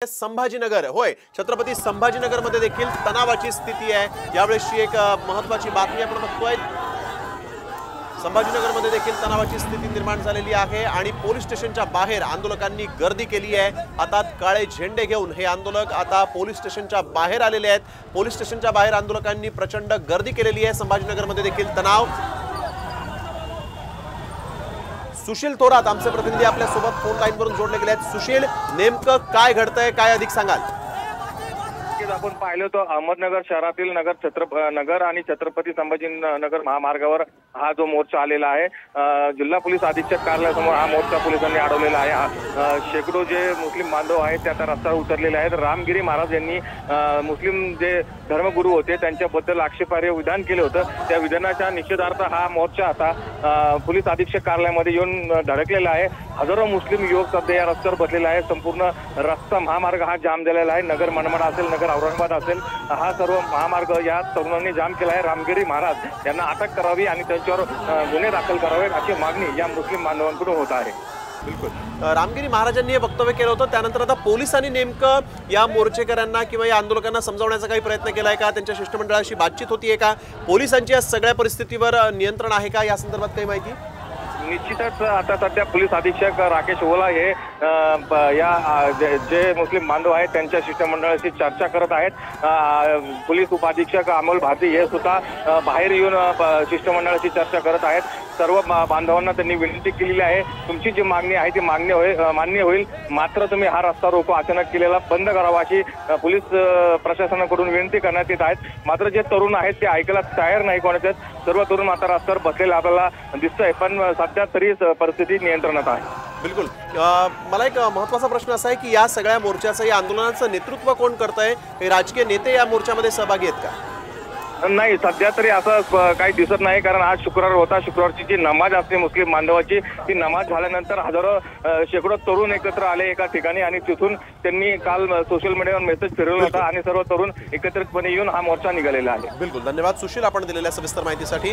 संभाजीनगर होय, छत्रपती संभाजीनगर मध्ये देखील तणावाची स्थिती आहे। यावेळेसची एक महत्त्वाची बातमी आपण बघतोय। संभाजीनगर मध्ये देखील तणावाची स्थिती निर्माण झालेली आहे आणि पोलीस स्टेशनच्या बाहेर आंदोलकांनी गर्दी केली आहे। हातात काळे झेंडे घेऊन हे आंदोलक आता पोलीस स्टेशनच्या बाहेर आलेले आहेत। पोलीस स्टेशनच्या बाहेर आंदोलकांनी प्रचंड गर्दी केलेली आहे। संभाजीनगर मध्ये देखील तणाव। सुशील थोरात आमचे प्रतिनिधी आपल्या सोबत फोन लाईन वरून जोडले गेले आहेत। सुशील, नेमकं काय घडतंय, काय अधिक सांगाल? आपण पाहिलं तर अहमदनगर शहरातील नगर आणि छत्रपती संभाजीनगर महामार्गावर हा जो मोर्चा आलेला आहे, जिल्हा पोलीस अधीक्षक कार्यालयासमोर हा मोर्चा पोलिसांनी अडवलेला आहे। शेकडो जे मुस्लिम बांधव आहेत ते आता रस्त्यावर उतरलेले आहेत। रामगिरी महाराज यांनी मुस्लिम जे धर्मगुरू होते त्यांच्याबद्दल आक्षेपार्ह विधान केले होतं, त्या विधानाच्या निषेधार्थ हा मोर्चा आता पोलीस अधीक्षक कार्यालयामध्ये येऊन धडकलेला आहे। हजारो मुस्लिम युवक सध्या या रस्त्यावर बसलेले आहेत। संपूर्ण रस्ता महामार्ग हा जाम झालेला आहे। नगर मनमाड असेल, नगर औरंगाबाद असेल, हा सर्व महामार्ग या तरुणांनी जाम केला आहे। रामगिरी महाराज यांना अटक करावी आणि त्यांच्यावर गुन्हे दाखल करावेत अशी मागणी या मुस्लिम बांधवांकडून होत आहे। बिलकुल, रामगिरी महाराजांनी हे वक्तव्य केलं होतं, त्यानंतर आता पोलिसांनी नेमकं या मोर्चेकऱ्यांना किंवा या आंदोलकांना समजावण्याचा काही प्रयत्न केलाय का? त्यांच्या शिष्टमंडळाशी बातचीत होतीये का? पोलिसांची या सगळ्या परिस्थितीवर नियंत्रण आहे का? या संदर्भात काही माहिती? निश्चितच आता सध्या पोलीस अधीक्षक राकेश ओला हे जे मुस्लिम बांधव आहेत त्यांच्या शिष्टमंडळाशी चर्चा करत आहेत। पोलीस उपाधीक्षक अमोल भारती हे सुद्धा बाहेर येऊन शिष्टमंडळाशी चर्चा करत आहेत। सर्व बांधवांना त्यांनी विनंती केलेली आहे, तुमची जी मागणी आहे ती मान्य होईल, मात्र तुम्ही हा रस्ता रोको अचानक केलेला बंद करावा अशी पोलीस प्रशासनाकडून विनंती करण्यात येत आहेत। मात्र जे तरुण आहेत ते ऐकायला तयार नाही कोणाचे। सर्व तरुण आता रस्त्यावर बसलेले आपल्याला दिसतंय, पण सध्या तरी परिस्थिती नियंत्रणात आहे। बिलकुल, मला एक महत्त्वाचा प्रश्न असा आहे की या सगळ्या मोर्चाचं, या आंदोलनाचं नेतृत्व कोण करतंय? हे राजकीय नेते या मोर्चामध्ये सहभागी आहेत का? नाही, सध्या तरी असं काही दिसत नाही, कारण आज शुक्रवार होता। शुक्रवारची जी नमाज असते मुस्लिम बांधवाची, ती नमाज झाल्यानंतर हजारो शेकडो तरुण एकत्र आले एका ठिकाणी आणि तिथून त्यांनी काल सोशल मीडियावर मेसेज फिरवला होता आणि सर्व तरुण एकत्रितपणे येऊन हा मोर्चा निघालेला आहे। बिलकुल, धन्यवाद सुशील आपण दिलेल्या सविस्तर माहितीसाठी।